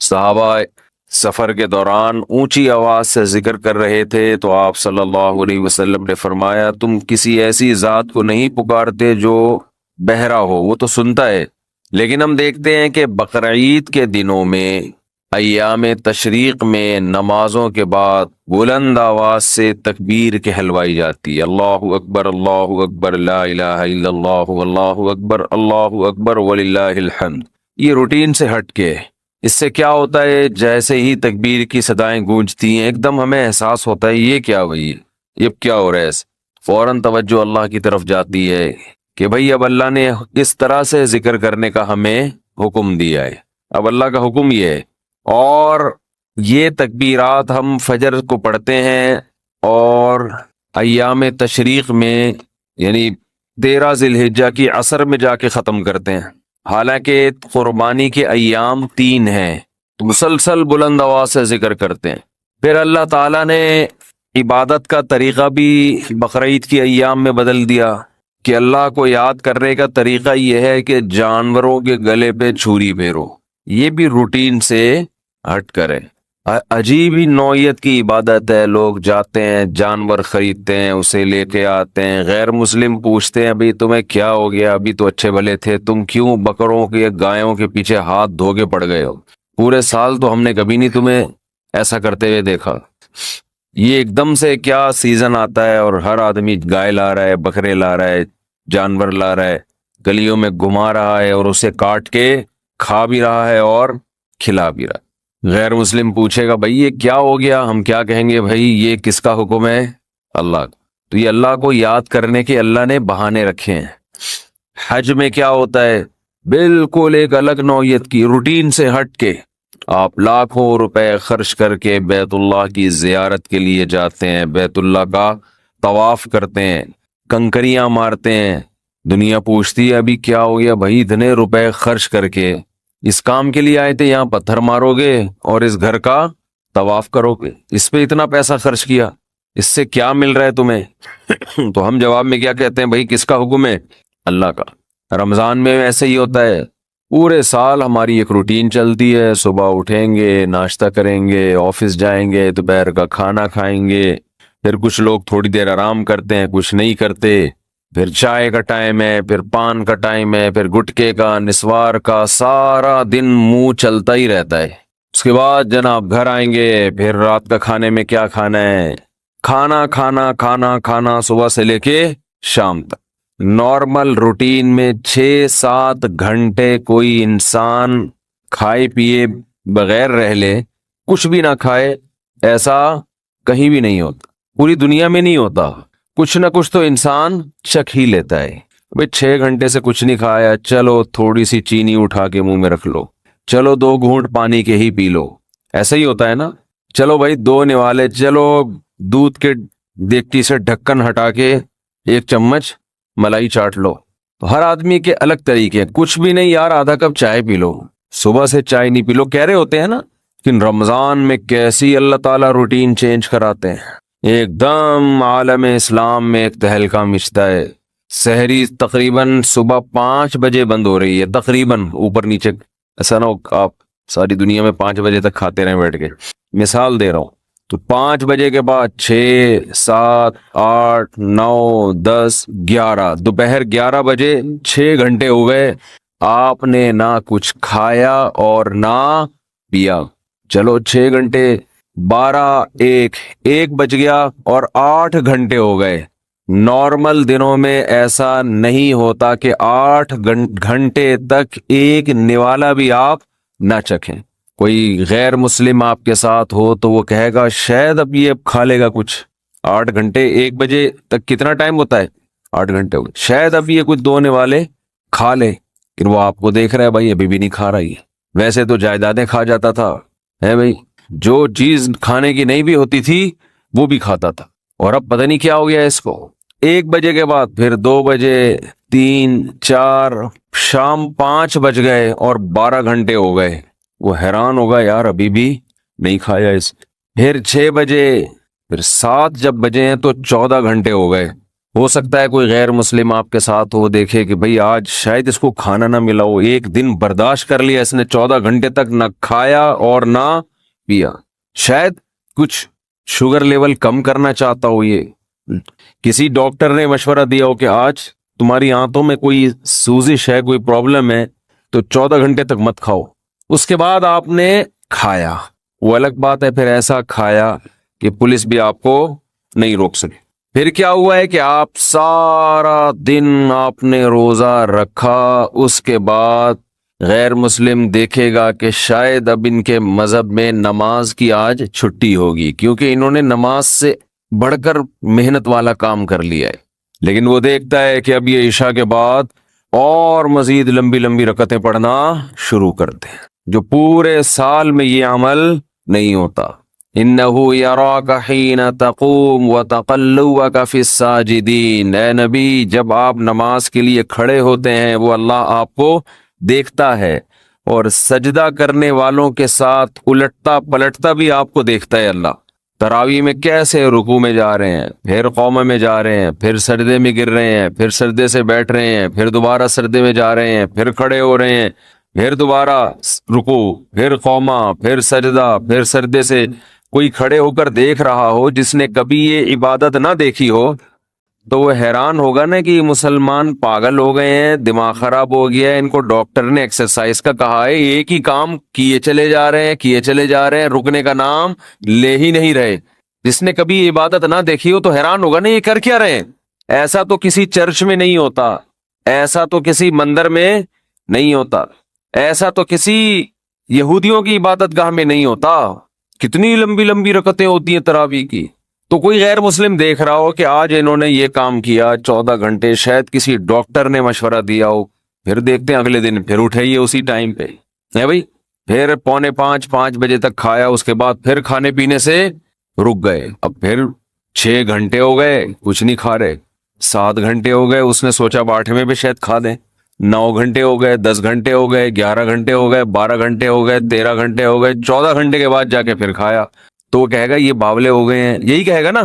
صحابہ سفر کے دوران اونچی آواز سے ذکر کر رہے تھے تو آپ صلی اللہ علیہ وسلم نے فرمایا، تم کسی ایسی ذات کو نہیں پکارتے جو بہرا ہو، وہ تو سنتا ہے۔ لیکن ہم دیکھتے ہیں کہ بقرعید کے دنوں میں، ایام تشریق میں، نمازوں کے بعد بلند آواز سے تکبیر کہلوائی جاتی ہے، اللہ اکبر اللہ اکبر لا الہ الا اللہ اللہ اکبر اللہ اکبر وللہ الحمد۔ یہ روٹین سے ہٹ کے اس سے کیا ہوتا ہے، جیسے ہی تکبیر کی صدائیں گونجتی ہیں ایک دم ہمیں احساس ہوتا ہے یہ کیا ہوئی، یہ کیا ہو رہا ہے، فوراً توجہ اللہ کی طرف جاتی ہے کہ بھئی اب اللہ نے اس طرح سے ذکر کرنے کا ہمیں حکم دیا ہے، اب اللہ کا حکم یہ ہے۔ اور یہ تکبیرات ہم فجر کو پڑھتے ہیں اور ایام تشریق میں، یعنی 13 ذی الحجہ کی عصر میں جا کے ختم کرتے ہیں، حالانکہ قربانی کے ایام 3 ہیں، تو مسلسل بلند آواز سے ذکر کرتے ہیں۔ پھر اللہ تعالیٰ نے عبادت کا طریقہ بھی بقرعید کی ایام میں بدل دیا کہ اللہ کو یاد کرنے کا طریقہ یہ ہے کہ جانوروں کے گلے پہ چھری پھیرو، یہ بھی روٹین سے ہٹ کرے۔ عجیب ہی نوعیت کی عبادت ہے، لوگ جاتے ہیں جانور خریدتے ہیں، اسے لے کے آتے ہیں، غیر مسلم پوچھتے ہیں ابھی تمہیں کیا ہو گیا، ابھی تو اچھے بھلے تھے، تم کیوں بکروں کے گایوں کے پیچھے ہاتھ دھو کے پڑ گئے ہو، پورے سال تو ہم نے کبھی نہیں تمہیں ایسا کرتے ہوئے دیکھا۔ یہ ایک دم سے کیا سیزن آتا ہے اور ہر آدمی گائے لا رہا ہے، بکرے لا رہا ہے، جانور لا رہا ہے، گلیوں میں گھما رہا ہے اور اسے کاٹ کے کھا بھی رہا ہے اور کھلا بھی رہا ہے۔ غیر مسلم پوچھے گا بھائی یہ کیا ہو گیا، ہم کیا کہیں گے، بھائی یہ کس کا حکم ہے، اللہ کا۔ تو یہ اللہ کو یاد کرنے کے اللہ نے بہانے رکھے ہیں۔ حج میں کیا ہوتا ہے، بالکل ایک الگ نوعیت کی روٹین سے ہٹ کے آپ لاکھوں روپے خرچ کر کے بیت اللہ کی زیارت کے لیے جاتے ہیں، بیت اللہ کا طواف کرتے ہیں، کنکریاں مارتے ہیں، دنیا پوچھتی ہے ابھی کیا ہو گیا، بھائی اتنے روپے خرچ کر کے اس کام کے لیے آئے تھے، یہاں پتھر مارو گے اور اس گھر کا طواف کرو گے، اس پہ اتنا پیسہ خرچ کیا، اس سے کیا مل رہا ہے تمہیں؟ تو ہم جواب میں کیا کہتے ہیں، بھائی کس کا حکم ہے، اللہ کا۔ رمضان میں ایسے ہی ہوتا ہے، پورے سال ہماری ایک روٹین چلتی ہے، صبح اٹھیں گے، ناشتہ کریں گے، آفس جائیں گے، دوپہر کا کھانا کھائیں گے، پھر کچھ لوگ تھوڑی دیر آرام کرتے ہیں، کچھ نہیں کرتے، پھر چائے کا ٹائم ہے، پھر پان کا ٹائم ہے، پھر گٹکے کا، نسوار کا، سارا دن منہ چلتا ہی رہتا ہے۔ اس کے بعد جناب گھر آئیں گے، پھر رات کا کھانے میں کیا کھانا ہے، کھانا کھانا کھانا کھانا صبح سے لے کے شام تک۔ نارمل روٹین میں 6-7 گھنٹے کوئی انسان کھائے پیے بغیر رہ لے، کچھ بھی نہ کھائے، ایسا کہیں بھی نہیں ہوتا، پوری دنیا میں نہیں ہوتا۔ کچھ نہ کچھ تو انسان چکھ ہی لیتا ہے۔ بھئی 6 گھنٹے سے کچھ نہیں کھایا، چلو تھوڑی سی چینی اٹھا کے منہ میں رکھ لو، چلو 2 گھونٹ پانی کے ہی پی لو، ایسا ہی ہوتا ہے نا۔ چلو بھائی 2 نوالے، چلو دودھ کے دیگچی سے ڈھکن ہٹا کے 1 چمچ ملائی چاٹ لو۔ تو ہر آدمی کے الگ طریقے ہیں، کچھ بھی نہیں یار آدھا کپ چائے پی لو، صبح سے چائے نہیں پی لو، کہہ رہے ہوتے ہیں نا۔ لیکن رمضان میں کیسی اللہ تعالیٰ روٹین چینج کراتے ہیں، ایک دم عالم اسلام میں ایک تہلکہ مچتا ہے۔ سحری تقریباً صبح 5 بجے بند ہو رہی ہے، تقریباً، اوپر نیچے، ایسا نہ ہو آپ ساری دنیا میں 5 بجے تک کھاتے رہیں بیٹھ کے، مثال دے رہا ہوں۔ تو 5 بجے کے بعد 6 7 8 9 10 11، دوپہر 11 بجے 6 گھنٹے ہو گئے، آپ نے نہ کچھ کھایا اور نہ پیا۔ چلو 6 گھنٹے، 12 1 بج گیا اور 8 گھنٹے ہو گئے۔ نارمل دنوں میں ایسا نہیں ہوتا کہ 8 گھنٹے تک ایک نوالا بھی آپ نہ چکھیں۔ کوئی غیر مسلم آپ کے ساتھ ہو تو وہ کہے گا شاید اب یہ کھا لے گا کچھ، 8 گھنٹے، 1 بجے تک کتنا ٹائم ہوتا ہے، 8 گھنٹے ہو گئے، شاید اب یہ کچھ 2 نوالے کھا لے، پھر وہ آپ کو دیکھ رہا ہے بھائی ابھی بھی نہیں کھا رہی ہے۔ ویسے تو جائیدادیں کھا جاتا تھا، ہے بھائی، جو چیز کھانے کی نہیں بھی ہوتی تھی وہ بھی کھاتا تھا، اور اب پتہ نہیں کیا ہو گیا اس کو۔ 1 بجے کے بعد پھر 2 بجے، 3 4، شام 5 بج گئے اور 12 گھنٹے ہو گئے۔ وہ حیران ہوگا یار ابھی بھی نہیں کھایا اس۔ پھر 6 بجے، پھر 7 جب بجے ہیں تو 14 گھنٹے ہو گئے۔ ہو سکتا ہے کوئی غیر مسلم آپ کے ساتھ ہو، دیکھے کہ بھئی آج شاید اس کو کھانا نہ ملا ہو، ایک دن برداشت کر لیا اس نے، 14 گھنٹے تک نہ کھایا اور نہ پیا، شاید کچھ شوگر لیول کم کرنا چاہتا ہو، یہ کسی ڈاکٹر نے مشورہ دیا ہو کہ آج تمہاری آنتوں میں کوئی سوزش ہے، کوئی پرابلم ہے، تو 14 گھنٹے تک مت کھاؤ، اس کے بعد آپ نے کھایا، وہ الگ بات ہے، پھر ایسا کھایا کہ پولیس بھی آپ کو نہیں روک سکے۔ پھر کیا ہوا ہے کہ آپ سارا دن آپ نے روزہ رکھا، اس کے بعد غیر مسلم دیکھے گا کہ شاید اب ان کے مذہب میں نماز کی آج چھٹی ہوگی، کیونکہ انہوں نے نماز سے بڑھ کر محنت والا کام کر لیا ہے، لیکن وہ دیکھتا ہے کہ اب یہ عشاء کے بعد اور مزید لمبی لمبی رکعتیں پڑھنا شروع کرتے ہیں، جو پورے سال میں یہ عمل نہیں ہوتا۔ اِنَّهُ يَرَاكَ حِينَ تَقُومُ وَتَقَلُّبَكَ فِي السَّاجِدِينَ، اے نبی جب آپ نماز کے لیے کھڑے ہوتے ہیں وہ اللہ آپ کو دیکھتا ہے، اور سجدہ کرنے والوں کے ساتھ الٹتا پلٹتا بھی آپ کو دیکھتا ہے اللہ۔ تراویح میں کیسے رکوع میں جا رہے ہیں، پھر قومہ میں جا رہے ہیں، پھر سجدے میں گر رہے ہیں، پھر سجدے سے بیٹھ رہے ہیں، پھر دوبارہ سجدے میں جا رہے ہیں، پھر کھڑے ہو رہے ہیں، پھر دوبارہ رکوع، پھر قومہ، پھر سجدہ، پھر سجدے سے۔ کوئی کھڑے ہو کر دیکھ رہا ہو جس نے کبھی یہ عبادت نہ دیکھی ہو تو وہ حیران ہوگا نا کہ یہ مسلمان پاگل ہو گئے ہیں، دماغ خراب ہو گیا ہے، ان کو ڈاکٹر نے ایکسرسائز کا کہا ہے، ایک ہی کام کیے چلے جا رہے ہیں، کیے چلے جا رہے ہیں، رکنے کا نام لے ہی نہیں رہے۔ جس نے کبھی عبادت نہ دیکھی ہو تو حیران ہوگا نا یہ کر کیا رہے ہیں۔ ایسا تو کسی چرچ میں نہیں ہوتا، ایسا تو کسی مندر میں نہیں ہوتا، ایسا تو کسی یہودیوں کی عبادت گاہ میں نہیں ہوتا۔ کتنی لمبی لمبی رکعتیں ہوتی ہیں تراویح کی۔ تو کوئی غیر مسلم دیکھ رہا ہو کہ آج انہوں نے یہ کام کیا 14 گھنٹے، شاید کسی ڈاکٹر نے مشورہ دیا ہو، پھر دیکھتے ہیں اگلے دن پھر اٹھے یہ اسی ٹائم پہ ہے بھائی، پھر 4:45 بجے تک کھایا، اس کے بعد پھر کھانے پینے سے رک گئے، اب پھر 6 گھنٹے ہو گئے کچھ نہیں کھا رہے، 7 گھنٹے ہو گئے، اس نے سوچا اب 8ویں پہ شاید کھا دیں، 9 گھنٹے ہو گئے، 10 گھنٹے ہو گئے، 11 گھنٹے ہو گئے، 12 گھنٹے ہو گئے، 13 گھنٹے ہو گئے، 14 گھنٹے کے بعد جا کے پھر کھایا، تو وہ کہے گا یہ باولے ہو گئے ہیں، یہی کہے گا نا،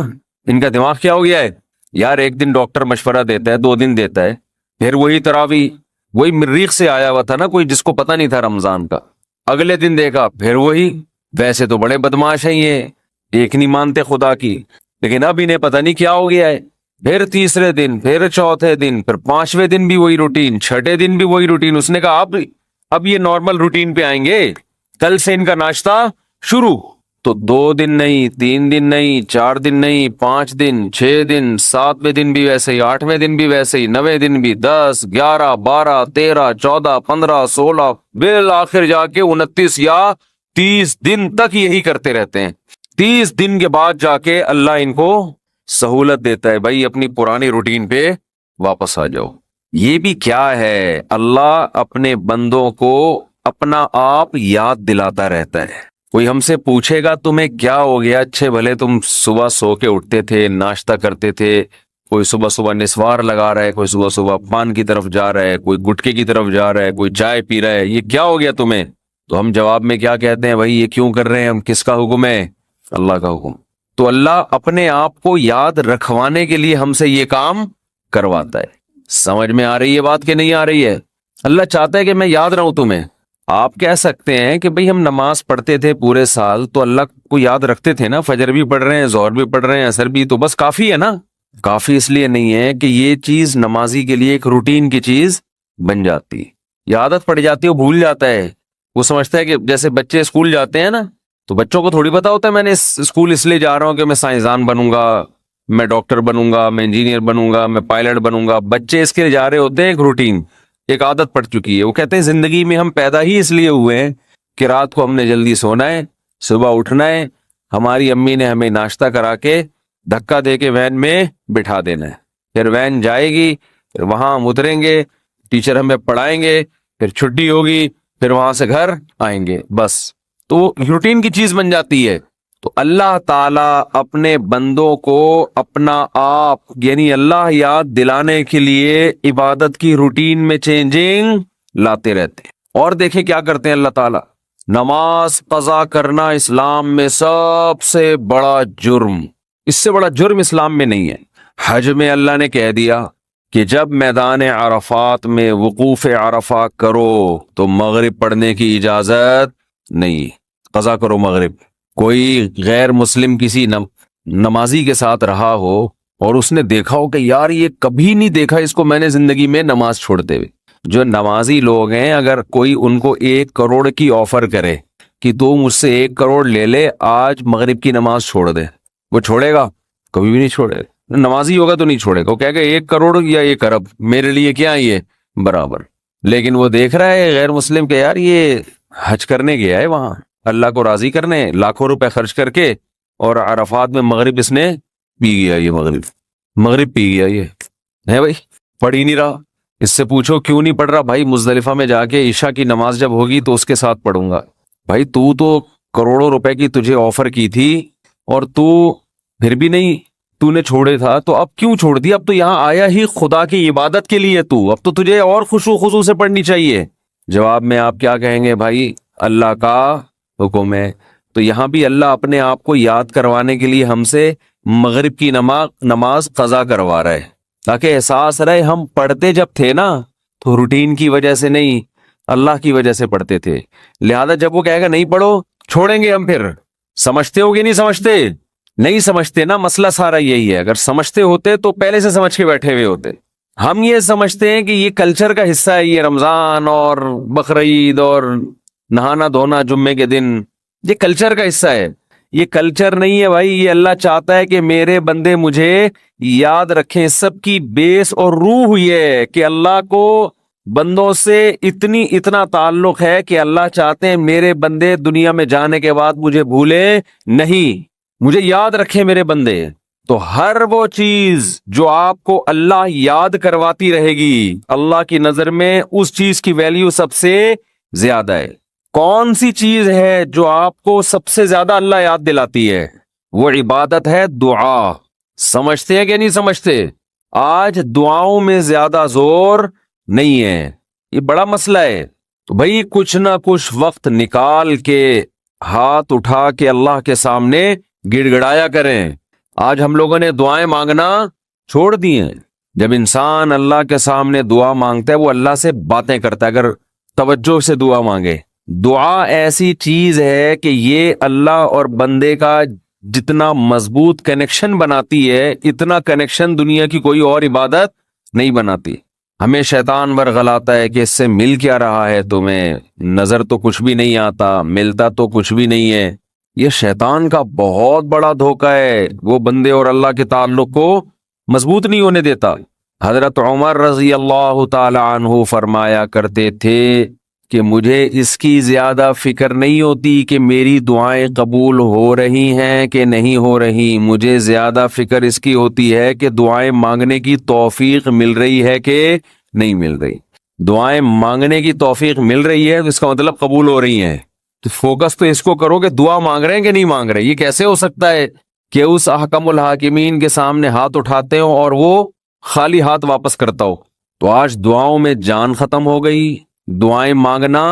ان کا دماغ کیا ہو گیا ہے یار۔ ایک دن ڈاکٹر مشورہ دیتا ہے، 2 دن دیتا ہے، پھر وہی تراویح، وہی مریخ سے آیا ہوا تھا نا کوئی جس کو پتہ نہیں تھا رمضان کا، اگلے دن دیکھا پھر وہی، ویسے تو بڑے بدماش ہیں یہ، ایک نہیں مانتے خدا کی، لیکن اب انہیں پتہ نہیں کیا ہو گیا ہے، پھر تیسرے دن، پھر چوتھے دن، پھر 5ویں دن بھی وہی روٹین، 6ٹھے دن بھی وہی روٹین۔ اس نے کہا اب یہ نارمل روٹین پہ آئیں گے، کل سے ان کا ناشتہ شروع، تو 2 دن نہیں، 3 دن نہیں، 4 دن نہیں، 5 دن، 6 دن، 7ویں دن بھی ویسے ہی، 8ویں دن بھی ویسے ہی، 9ویں دن بھی، 10، 11، 12، 13، 14، 15، 16، بالآخر جا کے 29 یا 30 دن تک یہی کرتے رہتے ہیں۔ 30 دن کے بعد جا کے اللہ ان کو سہولت دیتا ہے، بھائی اپنی پرانی روٹین پہ واپس آ جاؤ۔ یہ بھی کیا ہے، اللہ اپنے بندوں کو اپنا آپ یاد دلاتا رہتا ہے۔ کوئی ہم سے پوچھے گا تمہیں کیا ہو گیا، اچھے بھلے تم صبح سو کے اٹھتے تھے، ناشتہ کرتے تھے، کوئی صبح صبح نسوار لگا رہا ہے، کوئی صبح صبح پان کی طرف جا رہا ہے، کوئی گٹکے کی طرف جا رہا ہے، کوئی چائے پی رہا ہے، یہ کیا ہو گیا تمہیں؟ تو ہم جواب میں کیا کہتے ہیں، بھائی یہ کیوں کر رہے ہیں ہم، کس کا حکم ہے؟ اللہ کا حکم۔ تو اللہ اپنے آپ کو یاد رکھوانے کے لیے ہم سے یہ کام کرواتا ہے۔ سمجھ میں آ رہی ہے بات کہ نہیں آ رہی ہے؟ اللہ چاہتا ہے کہ میں یاد رہوں تمہیں۔ آپ کہہ سکتے ہیں کہ بھئی ہم نماز پڑھتے تھے پورے سال تو اللہ کو یاد رکھتے تھے نا، فجر بھی پڑھ رہے ہیں، ظہر بھی پڑھ رہے ہیں، عصر بھی، تو بس کافی ہے نا۔ کافی اس لیے نہیں ہے کہ یہ چیز نمازی کے لیے ایک روٹین کی چیز بن جاتی، یہ عادت پڑ جاتی ہے، وہ بھول جاتا ہے، وہ سمجھتا ہے کہ جیسے بچے اسکول جاتے ہیں نا، تو بچوں کو تھوڑی پتا ہوتا ہے میں نے اسکول اس لیے جا رہا ہوں کہ میں سائنسدان بنوں گا، میں ڈاکٹر بنوں گا، میں انجینئر بنوں گا، میں پائلٹ بنوں گا۔ بچے اس کے لیے جا رہے ہوتے ہیں، ایک روٹین، ایک عادت پڑ چکی ہے۔ وہ کہتے ہیں زندگی میں ہم پیدا ہی اس لیے ہوئے ہیں کہ رات کو ہم نے جلدی سونا ہے، صبح اٹھنا ہے، ہماری امی نے ہمیں ناشتہ کرا کے دھکا دے کے وین میں بٹھا دینا ہے، پھر وین جائے گی، پھر وہاں ہم اتریں گے، ٹیچر ہمیں پڑھائیں گے، پھر چھٹی ہوگی، پھر وہاں سے گھر آئیں گے، بس۔ تو روٹین کی چیز بن جاتی ہے۔ تو اللہ تعالیٰ اپنے بندوں کو اپنا آپ یعنی اللہ یاد دلانے کے لیے عبادت کی روٹین میں چینجنگ لاتے رہتے ہیں۔ اور دیکھیں کیا کرتے ہیں اللہ تعالیٰ، نماز قضا کرنا اسلام میں سب سے بڑا جرم، اس سے بڑا جرم اسلام میں نہیں ہے۔ حج میں اللہ نے کہہ دیا کہ جب میدان عرفات میں وقوف عرفہ کرو تو مغرب پڑھنے کی اجازت نہیں، قضا کرو مغرب۔ کوئی غیر مسلم کسی نمازی کے ساتھ رہا ہو اور اس نے دیکھا ہو کہ یار یہ کبھی نہیں دیکھا اس کو میں نے زندگی میں نماز چھوڑتے ہوئے، جو نمازی لوگ ہیں اگر کوئی ان کو 1 کروڑ کی آفر کرے کہ تو مجھ سے 1 کروڑ لے لے آج مغرب کی نماز چھوڑ دے، وہ چھوڑے گا؟ کبھی بھی نہیں چھوڑے گا۔ نمازی ہوگا تو نہیں چھوڑے گا، وہ کہے گا 1 کروڑ یا 1 ارب میرے لیے کیا یہ برابر۔ لیکن وہ دیکھ رہا ہے غیر مسلم کہ یار یہ حج کرنے گیا ہے وہاں اللہ کو راضی کرنے، لاکھوں روپے خرچ کر کے، اور عرفات میں مغرب اس نے پی گیا، یہ مغرب پی گیا، یہ ہے بھائی پڑھ ہی نہیں رہا۔ اس سے پوچھو کیوں نہیں پڑھ رہا؟ بھائی مزدلفہ میں جا کے عشاء کی نماز جب ہوگی تو اس کے ساتھ پڑھوں گا۔ بھائی تو کروڑوں روپے کی تجھے آفر کی تھی اور تو پھر بھی نہیں، تو نے چھوڑے تھا تو اب کیوں چھوڑ دیا؟ اب تو یہاں آیا ہی خدا کی عبادت کے لیے، اب تو تجھے اور خشوع خضوع سے پڑھنی چاہیے۔ جواب میں آپ کیا کہیں گے؟ بھائی اللہ کا حکم ہے۔ تو یہاں بھی اللہ اپنے آپ کو یاد کروانے کے لیے ہم سے مغرب کی نماز قضا کروا رہا ہے، تاکہ احساس رہے ہم پڑھتے جب تھے نا تو روٹین کی وجہ سے نہیں، اللہ کی وجہ سے پڑھتے تھے۔ لہذا جب وہ کہے گا نہیں پڑھو، چھوڑیں گے ہم پھر۔ سمجھتے ہو کہ نہیں سمجھتے؟ نہیں سمجھتے نا، مسئلہ سارا یہی ہے۔ اگر سمجھتے ہوتے تو پہلے سے سمجھ کے بیٹھے ہوئے ہوتے۔ ہم یہ سمجھتے ہیں کہ یہ کلچر کا حصہ ہے، یہ رمضان اور بقرعید اور نہانا دھونا جمعے کے دن، یہ کلچر کا حصہ ہے۔ یہ کلچر نہیں ہے بھائی، یہ اللہ چاہتا ہے کہ میرے بندے مجھے یاد رکھیں۔ سب کی بیس اور روح یہ ہے کہ اللہ کو بندوں سے اتنا تعلق ہے کہ اللہ چاہتے ہیں میرے بندے دنیا میں جانے کے بعد مجھے بھولے نہیں، مجھے یاد رکھیں میرے بندے۔ تو ہر وہ چیز جو آپ کو اللہ یاد کرواتی رہے گی، اللہ کی نظر میں اس چیز کی ویلیو سب سے زیادہ ہے۔ کون سی چیز ہے جو آپ کو سب سے زیادہ اللہ یاد دلاتی ہے؟ وہ عبادت ہے، دعا۔ سمجھتے ہیں کہ نہیں سمجھتے؟ آج دعاؤں میں زیادہ زور نہیں ہے، یہ بڑا مسئلہ ہے۔ تو بھائی کچھ نہ کچھ وقت نکال کے ہاتھ اٹھا کے اللہ کے سامنے گڑ گڑایا کریں۔ آج ہم لوگوں نے دعائیں مانگنا چھوڑ دی ہیں۔ جب انسان اللہ کے سامنے دعا مانگتا ہے وہ اللہ سے باتیں کرتا ہے، اگر توجہ سے دعا مانگے۔ دعا ایسی چیز ہے کہ یہ اللہ اور بندے کا جتنا مضبوط کنیکشن بناتی ہے، اتنا کنیکشن دنیا کی کوئی اور عبادت نہیں بناتی۔ ہمیں شیطان ورغلاتا ہے کہ اس سے مل کیا رہا ہے تمہیں، نظر تو کچھ بھی نہیں آتا، ملتا تو کچھ بھی نہیں ہے۔ یہ شیطان کا بہت بڑا دھوکہ ہے، وہ بندے اور اللہ کے تعلق کو مضبوط نہیں ہونے دیتا۔ حضرت عمر رضی اللہ تعالی عنہ فرمایا کرتے تھے کہ مجھے اس کی زیادہ فکر نہیں ہوتی کہ میری دعائیں قبول ہو رہی ہیں کہ نہیں ہو رہی، مجھے زیادہ فکر اس کی ہوتی ہے کہ دعائیں مانگنے کی توفیق مل رہی ہے کہ نہیں مل رہی۔ دعائیں مانگنے کی توفیق مل رہی ہے تو اس کا مطلب قبول ہو رہی ہیں۔ تو فوکس تو اس کو کرو کہ دعا مانگ رہے ہیں کہ نہیں مانگ رہے۔ یہ کیسے ہو سکتا ہے کہ اس احکم الحاکمین کے سامنے ہاتھ اٹھاتے ہو اور وہ خالی ہاتھ واپس کرتا ہو؟ تو آج دعاؤں میں جان ختم ہو گئی، دعائیں مانگنا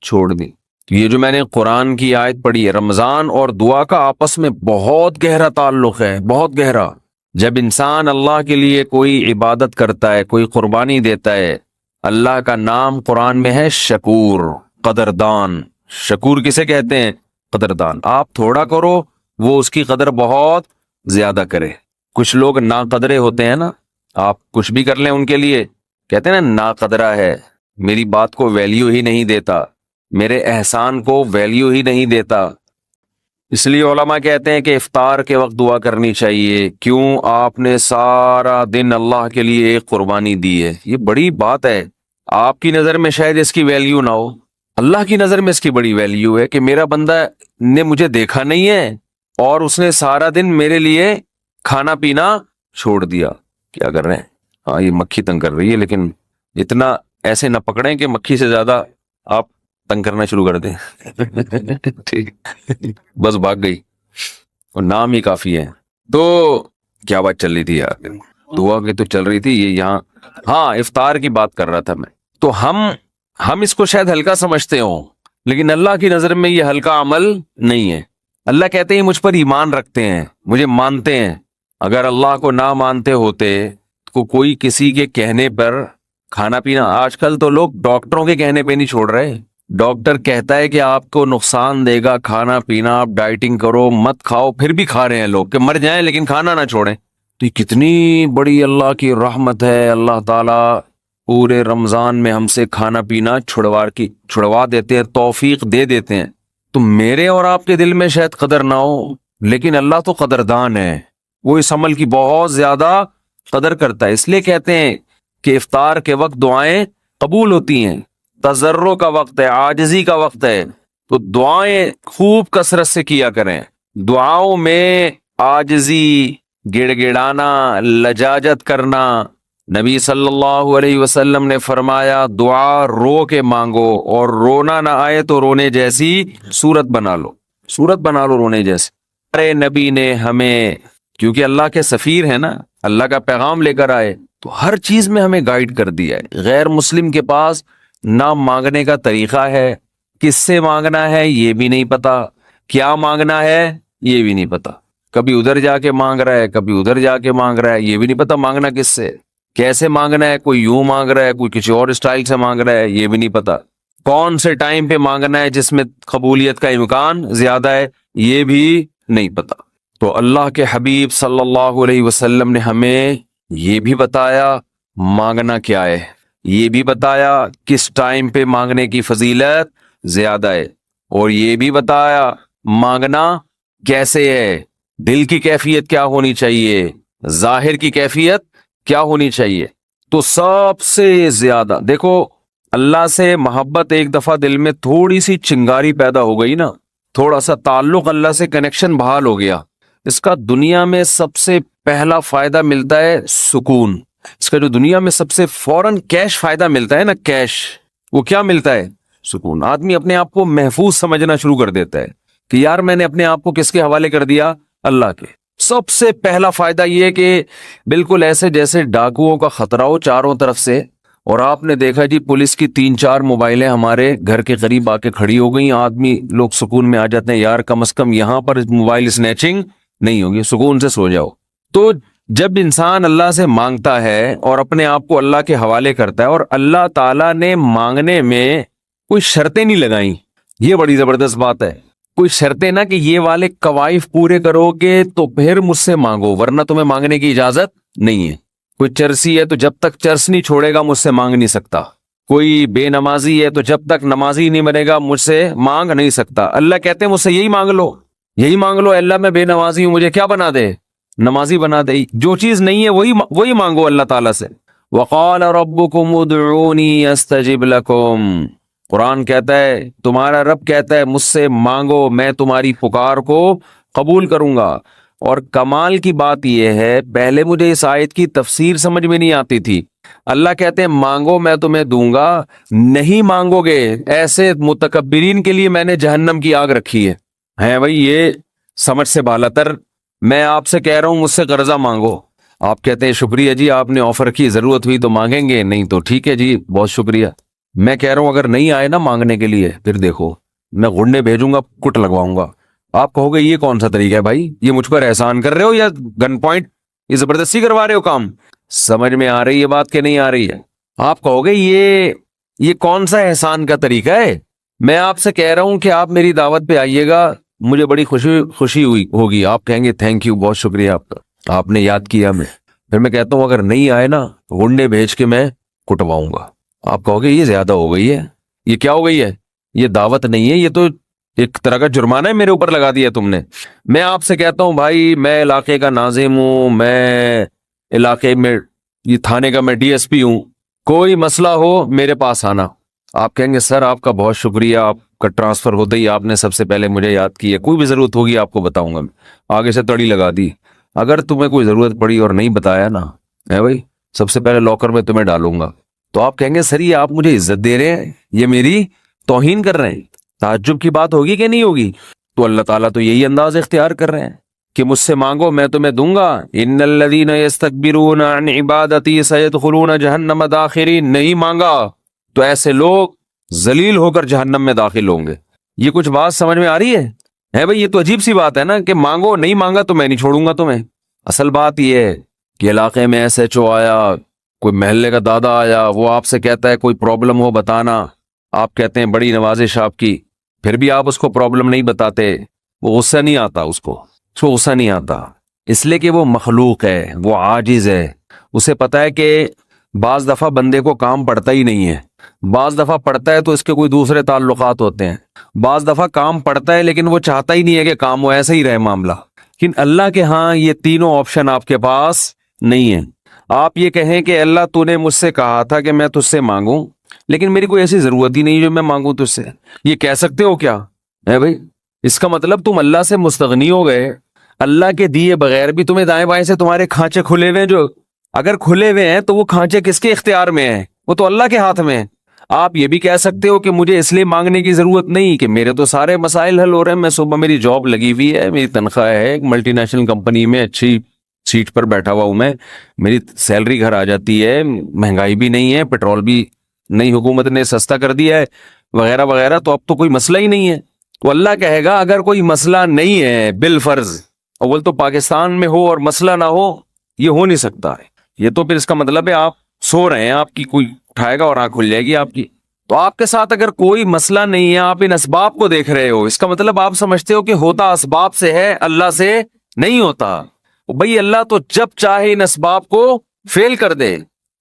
چھوڑ دی۔ یہ جو میں نے قرآن کی آیت پڑھی ہے، رمضان اور دعا کا آپس میں بہت گہرا تعلق ہے، بہت گہرا۔ جب انسان اللہ کے لیے کوئی عبادت کرتا ہے، کوئی قربانی دیتا ہے، اللہ کا نام قرآن میں ہے شکور، قدردان۔ شکور کسے کہتے ہیں؟ قدردان۔ آپ تھوڑا کرو وہ اس کی قدر بہت زیادہ کرے۔ کچھ لوگ ناقدرے ہوتے ہیں نا، آپ کچھ بھی کر لیں ان کے لیے کہتے ہیں نا ناقدرہ ہے، میری بات کو ویلیو ہی نہیں دیتا، میرے احسان کو ویلیو ہی نہیں دیتا۔ اس لیے علماء کہتے ہیں کہ افطار کے وقت دعا کرنی چاہیے۔ کیوں؟ آپ نے سارا دن اللہ کے لیے ایک قربانی دی ہے، یہ بڑی بات ہے۔ آپ کی نظر میں شاید اس کی ویلیو نہ ہو، اللہ کی نظر میں اس کی بڑی ویلیو ہے کہ میرا بندہ نے مجھے دیکھا نہیں ہے اور اس نے سارا دن میرے لیے کھانا پینا چھوڑ دیا۔ کیا کر رہے ہیں؟ ہاں یہ مکھی تنگ کر رہی ہے، لیکن اتنا ایسے نہ پکڑیں کہ مکھی سے زیادہ آپ تنگ کرنا شروع کر دیں۔ ٹھیک، بس بھاگ گئی، اور نام ہی کافی ہے۔ تو کیا بات چل رہی تھی یار؟ دعا کی تو چل رہی تھی، یہ یہاں ہاں افطار کی بات کر رہا تھا میں۔ تو ہم اس کو شاید ہلکا سمجھتے ہوں، لیکن اللہ کی نظر میں یہ ہلکا عمل نہیں ہے۔ اللہ کہتے ہیں مجھ پر ایمان رکھتے ہیں، مجھے مانتے ہیں، اگر اللہ کو نہ مانتے ہوتے تو کوئی کسی کے کہنے پر کھانا پینا، آج کل تو لوگ ڈاکٹروں کے کہنے پہ نہیں چھوڑ رہے. ڈاکٹر کہتا ہے کہ آپ کو نقصان دے گا کھانا پینا، آپ ڈائٹنگ کرو مت کھاؤ، پھر بھی کھا رہے ہیں لوگ کہ مر جائیں لیکن کھانا نہ چھوڑیں. تو یہ کتنی بڑی اللہ کی رحمت ہے. اللہ تعالیٰ پورے رمضان میں ہم سے کھانا پینا چھڑوا دیتے ہیں، توفیق دے دیتے ہیں. تو میرے اور آپ کے دل میں شاید قدر نہ ہو، لیکن اللہ تو قدردان ہے، وہ اس عمل کی بہت زیادہ قدر کرتا ہے. اس لیے کہتے ہیں کہ افطار کے وقت دعائیں قبول ہوتی ہیں، تضرع کا وقت ہے، عاجزی کا وقت ہے، تو دعائیں خوب کثرت سے کیا کریں. دعاؤں میں عاجزی، گڑ گڑانا، لجاجت کرنا. نبی صلی اللہ علیہ وسلم نے فرمایا دعا رو کے مانگو، اور رونا نہ آئے تو رونے جیسی صورت بنا لو، رونے جیسی. ارے نبی نے ہمیں، کیونکہ اللہ کے سفیر ہیں نا، اللہ کا پیغام لے کر آئے، تو ہر چیز میں ہمیں گائیڈ کر دیا ہے. غیر مسلم کے پاس نہ مانگنے کا طریقہ ہے، کس سے مانگنا ہے یہ بھی نہیں پتا، کیا مانگنا ہے یہ بھی نہیں پتا. کبھی ادھر جا کے مانگ رہا ہے، کبھی ادھر جا کے مانگ رہا ہے، یہ بھی نہیں پتا مانگنا کس سے، کیسے مانگنا ہے. کوئی یوں مانگ رہا ہے، کوئی کسی اور اسٹائل سے مانگ رہا ہے، یہ بھی نہیں پتا. کون سے ٹائم پہ مانگنا ہے جس میں قبولیت کا امکان زیادہ ہے، یہ بھی نہیں پتا. تو اللہ کے حبیب صلی اللہ علیہ وسلم نے ہمیں یہ بھی بتایا مانگنا کیا ہے، یہ بھی بتایا کس ٹائم پہ مانگنے کی فضیلت زیادہ ہے، اور یہ بھی بتایا مانگنا کیسے ہے، دل کی کیفیت کیا ہونی چاہیے، ظاہر کی کیفیت کیا ہونی چاہیے. تو سب سے زیادہ دیکھو، اللہ سے محبت ایک دفعہ دل میں تھوڑی سی چنگاری پیدا ہو گئی نا، تھوڑا سا تعلق اللہ سے کنیکشن بحال ہو گیا، اس کا دنیا میں سب سے پہلا فائدہ ملتا ہے سکون. اس کا جو دنیا میں سب سے فوراً کیش فائدہ ملتا ہے نا، کیش، وہ کیا ملتا ہے؟ سکون. آدمی اپنے آپ کو محفوظ سمجھنا شروع کر دیتا ہے کہ یار میں نے اپنے آپ کو کس کے حوالے کر دیا؟ اللہ کے. سب سے پہلا فائدہ یہ کہ بالکل ایسے جیسے ڈاکوؤں کا خطرہ ہو چاروں طرف سے، اور آپ نے دیکھا جی پولیس کی 3-4 موبائلیں ہمارے گھر کے قریب آ کے کھڑی ہو گئی، آدمی لوگ سکون میں آ جاتے ہیں، یار کم از کم یہاں پر موبائل سنیچنگ نہیں ہوگی، سکون سے سو جاؤ. تو جب انسان اللہ سے مانگتا ہے اور اپنے آپ کو اللہ کے حوالے کرتا ہے، اور اللہ تعالیٰ نے مانگنے میں کوئی شرطیں نہیں لگائیں، یہ بڑی زبردست بات ہے. کوئی شرطیں نہ کہ یہ والے قوائف پورے کرو گے تو پھر مجھ سے مانگو، ورنہ تمہیں مانگنے کی اجازت نہیں ہے. کوئی چرسی ہے تو جب تک چرس نہیں چھوڑے گا مجھ سے مانگ نہیں سکتا. کوئی بے نمازی ہے تو جب تک نمازی نہیں بنے گا مجھ سے مانگ نہیں سکتا. اللہ کہتے ہیں مجھ سے یہی مانگ لو، یہی مانگ لو. اللہ میں بے نمازی ہوں، مجھے کیا بنا دے؟ نمازی بنا دے. جو چیز نہیں ہے وہی مانگو اللہ تعالیٰ سے. وقال ربکم ادعونی استجب لکم. قرآن کہتا ہے، تمہارا رب کہتا ہے مجھ سے مانگو، میں تمہاری پکار کو قبول کروں گا. اور کمال کی بات یہ ہے، پہلے مجھے اس آیت کی تفسیر سمجھ میں نہیں آتی تھی. اللہ کہتے ہیں مانگو میں تمہیں دوں گا، نہیں مانگو گے ایسے متکبرین کے لیے میں نے جہنم کی آگ رکھی ہے بھائی. یہ سمجھ سے بالاتر. میں آپ سے کہہ رہا ہوں مجھ سے قرضہ مانگو، آپ کہتے ہیں شکریہ جی آپ نے آفر کی، ضرورت ہوئی تو مانگیں گے، نہیں تو ٹھیک ہے جی بہت شکریہ. میں کہہ رہا ہوں اگر نہیں آئے نا مانگنے کے لیے، پھر دیکھو میں گھڑنے بھیجوں گا، کٹ لگواؤں گا. آپ کہو گے یہ کون سا طریقہ ہے بھائی، یہ مجھ پر احسان کر رہے ہو یا گن پوائنٹ، یہ زبردستی کروا رہے ہو کام؟ سمجھ میں آ رہی ہے بات کہ نہیں آ رہی ہے؟ آپ کہو گے یہ کون سا احسان کا طریقہ ہے. میں آپ سے کہہ رہا ہوں کہ آپ میری دعوت پہ آئیے گا، مجھے بڑی خوشی ہوگی. آپ کہیں گے تھینک یو، بہت شکریہ آپ کا، آپ نے یاد کیا میں. پھر میں کہتا ہوں اگر نہیں آئے نا گھڑنے بھیج کے میں کٹواؤں گا. آپ کہو گے یہ زیادہ ہو گئی ہے، یہ کیا ہو گئی ہے، یہ دعوت نہیں ہے، یہ تو ایک طرح کا جرمانہ ہے میرے اوپر لگا دیا تم نے. میں آپ سے کہتا ہوں بھائی میں علاقے کا ناظم ہوں، میں علاقے میں یہ تھانے کا میں ڈی ایس پی ہوں، کوئی مسئلہ ہو میرے پاس آنا. آپ کہیں گے سر آپ کا بہت شکریہ، آپ کا ٹرانسفر ہوتے ہی آپ نے سب سے پہلے مجھے یاد کیا، کوئی بھی ضرورت ہوگی آپ کو بتاؤں گا. آگے سے تڑی لگا دی. اگر تمہیں کوئی ضرورت پڑی اور نہیں بتایا نا ہے بھائی، سب سے پہلے لاکر میں تمہیں ڈالوں گا. تو آپ کہیں گے سر یہ آپ مجھے عزت دے رہے ہیں، یہ میری توہین کر رہے ہیں. تعجب کی بات ہوگی کہ نہیں ہوگی؟ تو اللہ تعالیٰ تو یہی انداز اختیار کر رہے ہیں کہ مجھ سے مانگو میں تمہیں دوں گا. ان الذین یستکبرون عن عبادتی سیدخلون جہنم داخرین. نہیں مانگا تو ایسے لوگ ذلیل ہو کر جہنم میں داخل ہوں گے. یہ کچھ بات سمجھ میں آ رہی ہے بھائی؟ یہ تو عجیب سی بات ہے نا کہ مانگو، نہیں مانگا تو میں نہیں چھوڑوں گا تمہیں. اصل بات یہ ہے کہ علاقے میں ایس ایچ او آیا، کوئی محلے کا دادا آیا، وہ آپ سے کہتا ہے کوئی پرابلم ہو بتانا، آپ کہتے ہیں بڑی نوازش آپ کی، پھر بھی آپ اس کو پرابلم نہیں بتاتے، وہ غصہ نہیں آتا، اس کو غصہ نہیں آتا، اس لیے کہ وہ مخلوق ہے، وہ عاجز ہے، اسے پتا ہے کہ بعض دفعہ بندے کو کام پڑتا ہی نہیں ہے، بعض دفعہ پڑتا ہے تو اس کے کوئی دوسرے تعلقات ہوتے ہیں، بعض دفعہ کام پڑتا ہے لیکن وہ چاہتا ہی نہیں ہے کہ کام ہو، ایسا ہی رہے معاملہ۔ لیکن اللہ کے ہاں یہ تینوں آپشن آپ کے پاس نہیں ہے۔ آپ یہ کہیں کہ اللہ تو نے مجھ سے کہا تھا کہ میں تجھ سے مانگوں، لیکن میری کوئی ایسی ضرورت ہی نہیں جو میں مانگوں تجھ سے، یہ کہہ سکتے ہو کیا ہے بھائی؟ اس کا مطلب تم اللہ سے مستغنی ہو گئے، اللہ کے دیے بغیر بھی تمہیں دائیں بائیں سے تمہارے کھانچے کھلے ہوئے ہیں، جو اگر کھلے ہوئے ہیں تو وہ کھانچے کس کے اختیار میں ہیں؟ وہ تو اللہ کے ہاتھ میں ہیں۔ آپ یہ بھی کہہ سکتے ہو کہ مجھے اس لیے مانگنے کی ضرورت نہیں کہ میرے تو سارے مسائل حل ہو رہے ہیں، میں صبح میری جاب لگی ہوئی ہے، میری تنخواہ ہے، ایک ملٹی نیشنل کمپنی میں اچھی سیٹ پر بیٹھا ہوا ہوں میں، میری سیلری گھر آ جاتی ہے، مہنگائی بھی نہیں ہے، پیٹرول بھی نئی حکومت نے سستا کر دیا ہے، وغیرہ وغیرہ، تو اب تو کوئی مسئلہ ہی نہیں ہے۔ تو اللہ کہے گا اگر کوئی مسئلہ نہیں ہے بالفرض، اول تو پاکستان میں ہو اور مسئلہ نہ ہو، یہ ہو نہیں سکتا ہے، یہ تو پھر اس کا مطلب ہے آپ سو رہے ہیں، آپ کی کوئی اٹھائے گا اور آنکھ کھل جائے گی آپ کی۔ تو آپ کے ساتھ اگر کوئی مسئلہ نہیں ہے، آپ ان اسباب کو دیکھ رہے ہو، اس کا مطلب آپ سمجھتے ہو کہ ہوتا اسباب سے ہے، اللہ سے نہیں ہوتا۔ بھئی اللہ تو جب چاہے ان اسباب کو فیل کر دے۔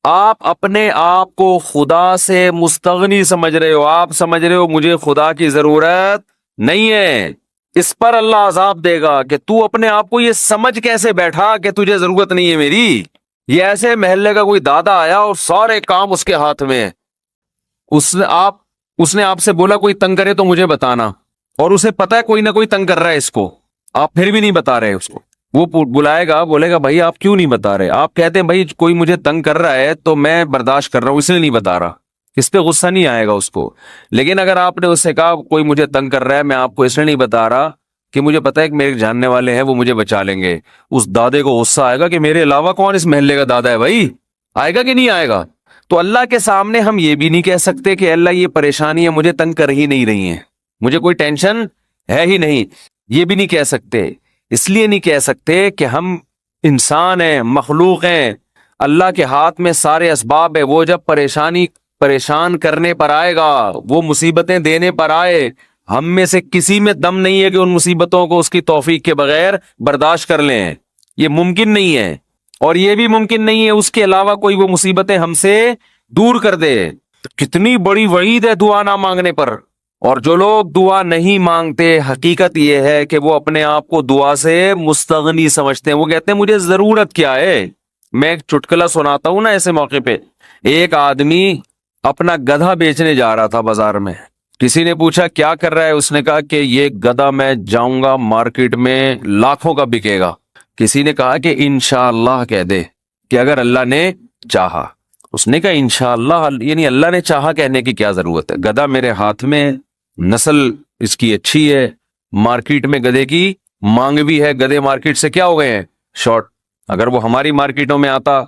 آپ اپنے آپ کو خدا سے مستغنی سمجھ رہے ہو، آپ سمجھ رہے ہو مجھے خدا کی ضرورت نہیں ہے، اس پر اللہ عذاب دے گا کہ تو اپنے آپ کو یہ سمجھ کیسے بیٹھا کہ تجھے ضرورت نہیں ہے میری۔ یہ ایسے محلے کا کوئی دادا آیا اور سارے کام اس کے ہاتھ میں، اس نے آپ سے بولا کوئی تنگ کرے تو مجھے بتانا، اور اسے پتا ہے کوئی نہ کوئی تنگ کر رہا ہے اس کو، آپ پھر بھی نہیں بتا رہے اس کو۔ وہ بلائے گا، بولے گا بھائی آپ کیوں نہیں بتا رہے؟ آپ کہتے ہیں بھائی کوئی مجھے تنگ کر رہا ہے تو میں برداشت کر رہا ہوں، اس لیے نہیں بتا رہا، اس پہ غصہ نہیں آئے گا اس کو۔ لیکن اگر آپ نے اس سے کہا کوئی مجھے تنگ کر رہا ہے، میں آپ کو اس لیے نہیں بتا رہا کہ مجھے پتا ہے کہ میرے جاننے والے ہیں، وہ مجھے بچا لیں گے، اس دادے کو غصہ آئے گا کہ میرے علاوہ کون اس محلے کا دادا ہے بھائی، آئے گا کہ نہیں آئے گا؟ تو اللہ کے سامنے ہم یہ بھی نہیں کہہ سکتے کہ اللہ یہ پریشانیاں مجھے تنگ کر ہی نہیں رہی ہیں، مجھے کوئی ٹینشن ہے ہی نہیں، یہ بھی نہیں کہہ سکتے۔ اس لیے نہیں کہہ سکتے کہ ہم انسان ہیں، مخلوق ہیں، اللہ کے ہاتھ میں سارے اسباب ہے، وہ جب پریشان کرنے پر آئے گا، وہ مصیبتیں دینے پر آئے، ہم میں سے کسی میں دم نہیں ہے کہ ان مصیبتوں کو اس کی توفیق کے بغیر برداشت کر لیں، یہ ممکن نہیں ہے۔ اور یہ بھی ممکن نہیں ہے اس کے علاوہ کوئی وہ مصیبتیں ہم سے دور کر دے۔ تو کتنی بڑی وعید ہے دعا نہ مانگنے پر۔ اور جو لوگ دعا نہیں مانگتے، حقیقت یہ ہے کہ وہ اپنے آپ کو دعا سے مستغنی سمجھتے ہیں، وہ کہتے ہیں مجھے ضرورت کیا ہے۔ میں ایک چٹکلا سناتا ہوں نا ایسے موقع پہ، ایک آدمی اپنا گدھا بیچنے جا رہا تھا بازار میں، کسی نے پوچھا کیا کر رہا ہے، اس نے کہا کہ یہ گدھا میں جاؤں گا مارکیٹ میں لاکھوں کا بکے گا۔ کسی نے کہا کہ انشاءاللہ کہہ دے کہ اگر اللہ نے چاہا۔ اس نے کہا انشاءاللہ، یعنی اللہ نے چاہا کہنے کی کیا ضرورت ہے؟ گدھا میرے ہاتھ میں، نسل اس کی اچھی ہے، مارکیٹ میں گدھے کی مانگ بھی ہے، گدھے مارکیٹ سے کیا ہو گئے ہیں؟ شارٹ۔ اگر وہ ہماری مارکیٹوں میں آتا،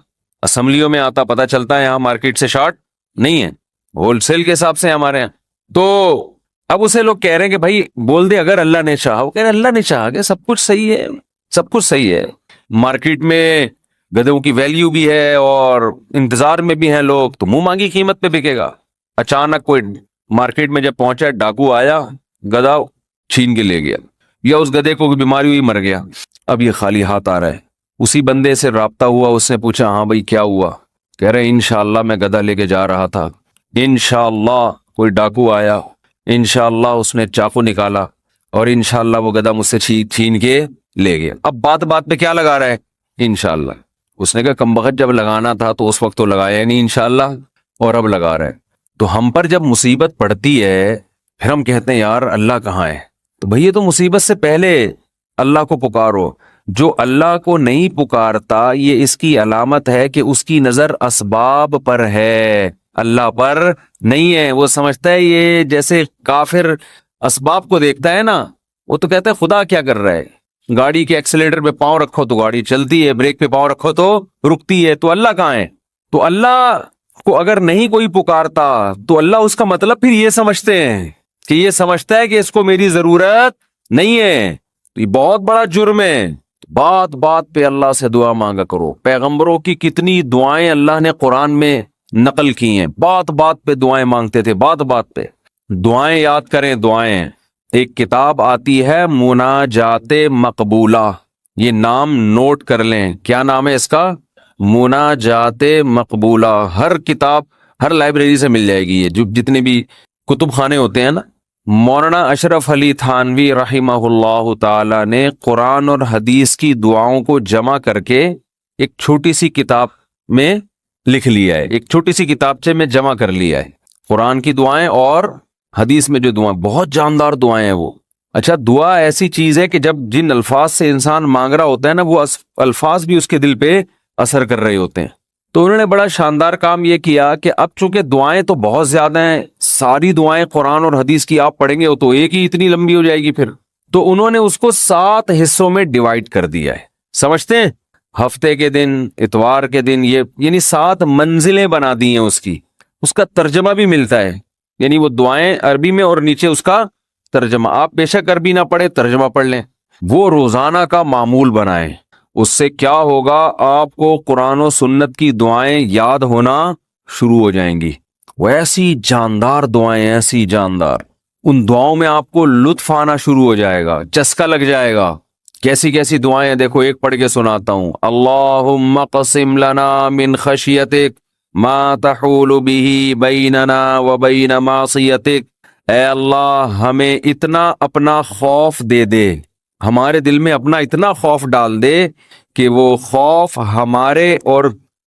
اسمبلیوں میں آتا، پتہ چلتا ہے یہاں مارکیٹ سے شارٹ نہیں ہے، ہول سیل کے حساب سے ہمارے یہاں۔ تو اب اسے لوگ کہہ رہے ہیں کہ بھائی بول دے اگر اللہ نے چاہا۔ وہ کہہ رہے ہیں اللہ نے چاہا کہ سب کچھ صحیح ہے، سب کچھ صحیح ہے، مارکیٹ میں گدھوں کی ویلیو بھی ہے اور انتظار میں بھی ہیں لوگ، تو منہ مانگی قیمت پہ بکے گا۔ اچانک کوئی مارکیٹ میں جب پہنچا، ڈاکو آیا، گدھا چھین کے لے گیا، یا اس گدھے کو بیماری ہوئی مر گیا، اب یہ خالی ہاتھ آ رہا ہے۔ اسی بندے سے رابطہ ہوا، اس نے پوچھا ہاں بھائی کیا ہوا؟ کہہ رہے انشاءاللہ میں گدھا لے کے جا رہا تھا، انشاءاللہ کوئی ڈاکو آیا، انشاءاللہ اس نے چاقو نکالا، اور انشاءاللہ وہ گدھا مجھ سے چھین کے لے گیا۔ اب بات بات پہ کیا لگا رہا ہے؟ انشاءاللہ۔ اس نے کہا کمبخت جب لگانا تھا تو اس وقت تو لگایا نہیں انشاءاللہ، اور اب لگا رہا ہے۔ تو ہم پر جب مصیبت پڑتی ہے پھر ہم کہتے ہیں یار اللہ کہاں ہے؟ تو بھئی یہ تو مصیبت سے پہلے اللہ کو پکارو۔ جو اللہ کو نہیں پکارتا، یہ اس کی علامت ہے کہ اس کی نظر اسباب پر ہے، اللہ پر نہیں ہے۔ وہ سمجھتا ہے یہ جیسے کافر اسباب کو دیکھتا ہے نا، وہ تو کہتا ہے خدا کیا کر رہا ہے؟ گاڑی کے ایکسیلیٹر پہ پاؤں رکھو تو گاڑی چلتی ہے، بریک پہ پاؤں رکھو تو رکتی ہے، تو اللہ کہاں ہے؟ تو اللہ کو اگر نہیں کوئی پکارتا تو اللہ اس کا مطلب پھر یہ سمجھتے ہیں کہ یہ سمجھتا ہے کہ اس کو میری ضرورت نہیں ہے، تو یہ بہت بڑا جرم ہے۔ بات بات پہ اللہ سے دعا مانگا کرو. پیغمبروں کی کتنی دعائیں اللہ نے قرآن میں نقل کی ہیں، بات بات پہ دعائیں مانگتے تھے، بات بات پہ. دعائیں یاد کریں، دعائیں. ایک کتاب آتی ہے مناجات مقبولہ، یہ نام نوٹ کر لیں. کیا نام ہے اس کا؟ مناجات مقبولہ. ہر کتاب، ہر لائبریری سے مل جائے گی یہ، جو جتنے بھی کتب خانے ہوتے ہیں نا. مولانا اشرف علی تھانوی رحمہ اللہ تعالی نے قرآن اور حدیث کی دعاؤں کو جمع کر کے ایک چھوٹی سی کتاب میں لکھ لیا ہے، ایک چھوٹی سی کتابچے میں جمع کر لیا ہے. قرآن کی دعائیں اور حدیث میں جو دعائیں، بہت جاندار دعائیں ہیں وہ. اچھا، دعا ایسی چیز ہے کہ جب جن الفاظ سے انسان مانگ رہا ہوتا ہے نا، وہ الفاظ بھی اس کے دل پہ اثر کر رہے ہوتے ہیں. تو انہوں نے بڑا شاندار کام یہ کیا کہ اب چونکہ دعائیں تو بہت زیادہ ہیں، ساری دعائیں قرآن اور حدیث کی آپ پڑھیں گے تو ایک ہی اتنی لمبی ہو جائے گی پھر. تو انہوں نے اس کو 7 حصوں میں ڈیوائیڈ کر دیا ہے. سمجھتے ہیں؟ ہفتے کے دن، اتوار کے دن، یہ یعنی 7 منزلیں بنا دی ہیں اس کی. اس کا ترجمہ بھی ملتا ہے، یعنی وہ دعائیں عربی میں اور نیچے اس کا ترجمہ. آپ بے شک عربی نہ پڑھیں، ترجمہ پڑھ لیں. وہ روزانہ کا معمول بنائیں. اس سے کیا ہوگا؟ آپ کو قرآن و سنت کی دعائیں یاد ہونا شروع ہو جائیں گی. وہ ایسی جاندار دعائیں، ایسی جاندار. ان دعاؤں میں آپ کو لطف آنا شروع ہو جائے گا، چسکا لگ جائے گا. کیسی کیسی دعائیں ہیں دیکھو، ایک پڑھ کے سناتا ہوں. اللہم قسم لنا من خشیتک ما تحول به بیننا وبین معصیتک. اے اللہ، ہمیں اتنا اپنا خوف دے دے، ہمارے دل میں اپنا اتنا خوف ڈال دے کہ وہ خوف ہمارے اور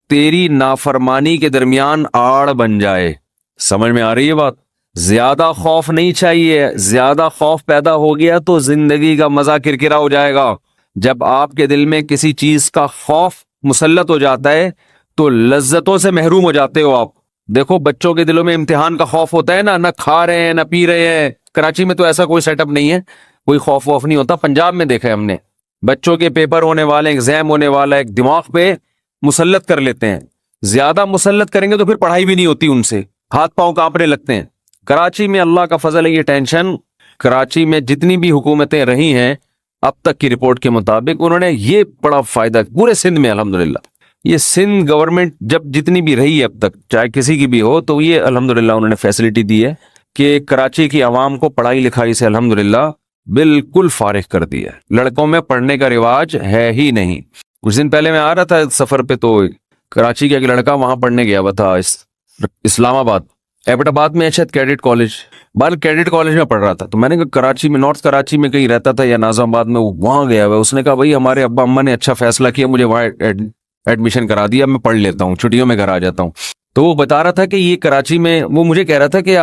تیری نافرمانی کے درمیان آڑ بن جائے. سمجھ میں آ رہی ہے بات؟ زیادہ خوف نہیں چاہیے. زیادہ خوف پیدا ہو گیا تو زندگی کا مزہ کرکرا ہو جائے گا. جب آپ کے دل میں کسی چیز کا خوف مسلط ہو جاتا ہے تو لذتوں سے محروم ہو جاتے ہو آپ. دیکھو بچوں کے دلوں میں امتحان کا خوف ہوتا ہے نا، نہ کھا رہے ہیں نہ پی رہے ہیں. کراچی میں تو ایسا کوئی سیٹ اپ نہیں ہے، کوئی خوف ووف نہیں ہوتا. پنجاب میں دیکھا ہے ہم نے، بچوں کے پیپر ہونے والے، ایگزام ہونے والا، ایک دماغ پہ مسلط کر لیتے ہیں. زیادہ مسلط کریں گے تو پھر پڑھائی بھی نہیں ہوتی، ان سے ہاتھ پاؤں کانپنے لگتے ہیں. کراچی میں اللہ کا فضل ہے، یہ ٹینشن. کراچی میں جتنی بھی حکومتیں رہی ہیں اب تک کی رپورٹ کے مطابق، انہوں نے یہ بڑا فائدہ پورے سندھ میں الحمدللہ. یہ سندھ گورنمنٹ جب جتنی بھی رہی ہے اب تک، چاہے کسی کی بھی ہو، تو یہ الحمدللہ انہوں نے فیسلٹی دی ہے کہ کراچی کی عوام کو پڑھائی لکھائی سے الحمدللہ بالکل فارغ کر دیا. لڑکوں میں پڑھنے کا رواج ہے ہی نہیں. کچھ دن پہلے میں آ رہا تھا سفر پہ، تو کراچی کا ایک لڑکا وہاں پڑھنے گیا ہوا تھا، اسلام آباد، ایبٹ آباد میں شاید کیڈٹ کالج، کیڈٹ کالج میں پڑھ رہا تھا. تو میں نے کہا کراچی میں، نارتھ کراچی میں کہیں رہتا تھا یا ناظم آباد میں، وہاں گیا ہوا. اس نے کہا بھائی ہمارے ابا اماں نے اچھا فیصلہ کیا، مجھے وہاں ایڈمیشن کرا دیا، میں پڑھ لیتا ہوں، چھٹیوں میں گھر آ جاتا ہوں. تو وہ بتا رہا تھا کہ یہ کراچی میں، وہ مجھے کہہ رہا تھا کہ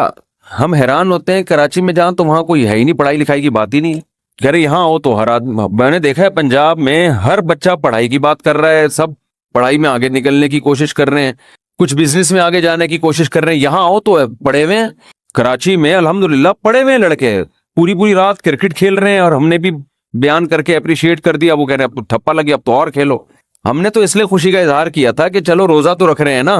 ہم حیران ہوتے ہیں کراچی میں جہاں تو وہاں کوئی ہے ہی نہیں، پڑھائی لکھائی کی بات ہی نہیں ہے. کہہ رہے یہاں ہو تو ہر آدمی، میں نے دیکھا ہے پنجاب میں ہر بچہ پڑھائی کی بات کر رہا ہے، سب پڑھائی میں آگے نکلنے کی کوشش کر رہے ہیں، کچھ بزنس میں آگے جانے کی کوشش کر رہے ہیں. یہاں ہو تو پڑھے ہوئے ہیں. کراچی میں الحمدللہ پڑھے ہوئے لڑکے پوری پوری رات کرکٹ کھیل رہے ہیں، اور ہم نے بھی بیان کر کے اپریشیٹ کر دیا. وہ کہہ رہے ہیں اب ٹھپا لگے، اب تو اور کھیلو. ہم نے تو اس لیے خوشی کا اظہار کیا تھا کہ چلو روزہ تو رکھ رہے ہیں نا،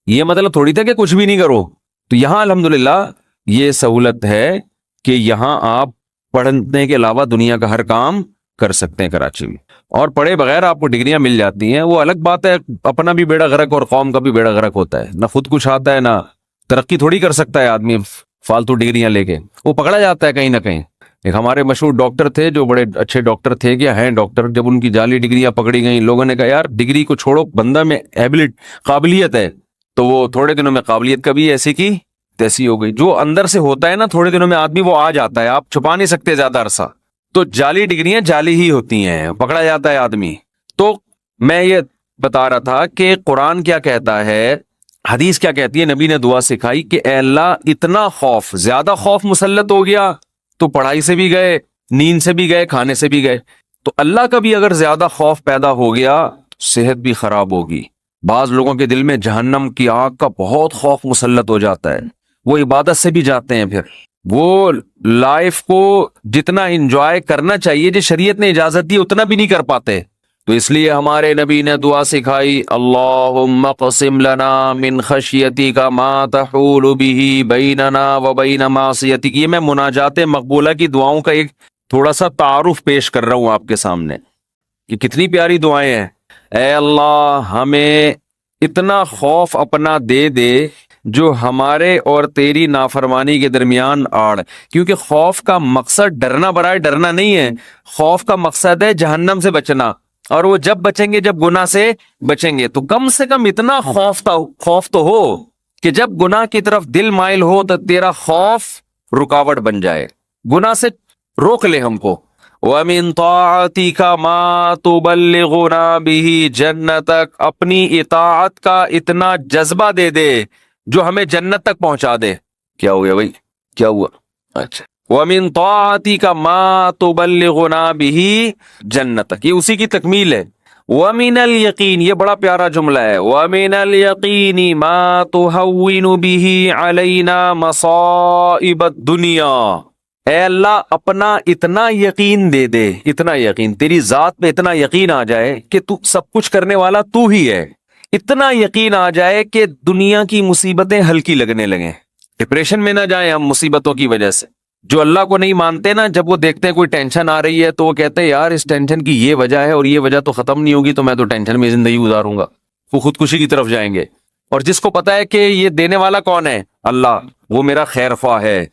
یہ مطلب تھوڑی تھا کہ کچھ بھی نہیں کرو. تو یہاں الحمدللہ یہ سہولت ہے کہ یہاں آپ پڑھنے کے علاوہ دنیا کا ہر کام کر سکتے ہیں کراچی میں، اور پڑھے بغیر آپ کو ڈگریاں مل جاتی ہیں. وہ الگ بات ہے، اپنا بھی بیڑا غرق اور قوم کا بھی بیڑا غرق ہوتا ہے. نہ خود کچھ آتا ہے، نہ ترقی تھوڑی کر سکتا ہے آدمی فالتو ڈگریاں لے کے، وہ پکڑا جاتا ہے کہیں نہ کہیں. ایک ہمارے مشہور ڈاکٹر تھے جو بڑے اچھے ڈاکٹر تھے، کیا ہیں ڈاکٹر، جب ان کی جعلی ڈگریاں پکڑی گئیں، لوگوں نے کہا یار ڈگری کو چھوڑو، بندہ میں قابلیت ہے. تو وہ تھوڑے دنوں میں قابلیت کبھی ایسی کی تیسی ہو گئی. جو اندر سے ہوتا ہے نا تھوڑے دنوں میں آدمی وہ آ جاتا ہے، آپ چھپا نہیں سکتے زیادہ عرصہ. تو جعلی ڈگریاں جعلی ہی ہوتی ہیں، پکڑا جاتا ہے آدمی. تو میں یہ بتا رہا تھا کہ قرآن کیا کہتا ہے، حدیث کیا کہتی ہے. نبی نے دعا سکھائی کہ اے اللہ اتنا خوف، زیادہ خوف مسلط ہو گیا تو پڑھائی سے بھی گئے، نیند سے بھی گئے، کھانے سے بھی گئے. تو اللہ کا بھی اگر زیادہ خوف پیدا ہو گیا صحت بھی خراب ہوگی. بعض لوگوں کے دل میں جہنم کی آگ کا بہت خوف مسلط ہو جاتا ہے، وہ عبادت سے بھی جاتے ہیں، پھر وہ لائف کو جتنا انجوائے کرنا چاہیے جو شریعت نے اجازت دی اتنا بھی نہیں کر پاتے. تو اس لیے ہمارے نبی نے دعا سکھائی، اللہم اقسم لنا من خشیتک ما تحول به بیننا وبین معصیتک. یہ میں مناجات مقبولہ کی دعاؤں کا ایک تھوڑا سا تعارف پیش کر رہا ہوں آپ کے سامنے. کہ کتنی پیاری دعائیں ہیں. اے اللہ ہمیں اتنا خوف اپنا دے دے جو ہمارے اور تیری نافرمانی کے درمیان آڑ. کیونکہ خوف کا مقصد ڈرنا برائے ڈرنا نہیں ہے، خوف کا مقصد ہے جہنم سے بچنا. اور وہ جب بچیں گے جب گناہ سے بچیں گے. تو کم سے کم اتنا خوف تو ہو کہ جب گناہ کی طرف دل مائل ہو تو تیرا خوف رکاوٹ بن جائے، گناہ سے روک لے ہم کو. وَمِن طَاعَتِكَ مَا تُبَلِّغُنَا بِهِ جَنَّتَكَ، اپنی اطاعت کا اتنا جذبہ دے دے جو ہمیں جنت تک پہنچا دے. کیا ہوا بھائی، کیا ہوا؟ اچھا، وَمِن طَاعَتِكَ مَا تُبَلِّغُنَا بِهِ جَنَّتَكَ، یہ اسی کی تکمیل ہے. وَمِنَ الْيَقِينِ، یہ بڑا پیارا جملہ ہے. وَمِنَ الْيَقِينِ مَا تُهَوِّنُ بِهِ عَلَيْنَا مَصَائِبَ الدُّنْيَا. اے اللہ اپنا اتنا یقین دے دے، اتنا یقین، تیری ذات پہ اتنا یقین آ جائے کہ تو سب کچھ کرنے والا تو ہی ہے. اتنا یقین آ جائے کہ دنیا کی مصیبتیں ہلکی لگنے لگیں، ڈپریشن میں نہ جائیں ہم مصیبتوں کی وجہ سے. جو اللہ کو نہیں مانتے نا، جب وہ دیکھتے ہیں کوئی ٹینشن آ رہی ہے تو وہ کہتے ہیں یار اس ٹینشن کی یہ وجہ ہے اور یہ وجہ تو ختم نہیں ہوگی، تو میں تو ٹینشن میں زندگی گزاروں گا. وہ خودکشی کی طرف جائیں گے. اور جس کو پتا ہے کہ یہ دینے والا کون ہے، اللہ، وہ میرا خیر خواہ ہے،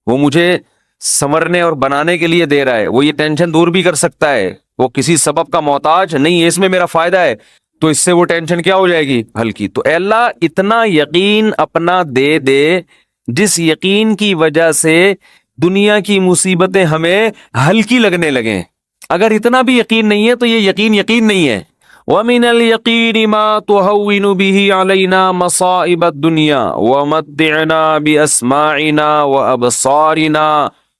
وہ مجھے سنورنے اور بنانے کے لیے دے رہا ہے، وہ یہ ٹینشن دور بھی کر سکتا ہے، وہ کسی سبب کا محتاج نہیں ہے، اس میں میرا فائدہ ہے، تو اس سے وہ ٹینشن کیا ہو جائے گی، ہلکی. تو اے اللہ اتنا یقین اپنا دے دے جس یقین کی وجہ سے دنیا کی مصیبتیں ہمیں ہلکی لگنے لگیں. اگر اتنا بھی یقین نہیں ہے تو یہ یقین نہیں ہے. وَمِنَ الْيَقِينِ مَا تُهَوِّنُ بِهِ عَلَيْنَا مَصَائِبَ الدُّنْيَا وَمَتِّعْنَا بِأَسْمَاعِنَا وَأَبْصَارِنَا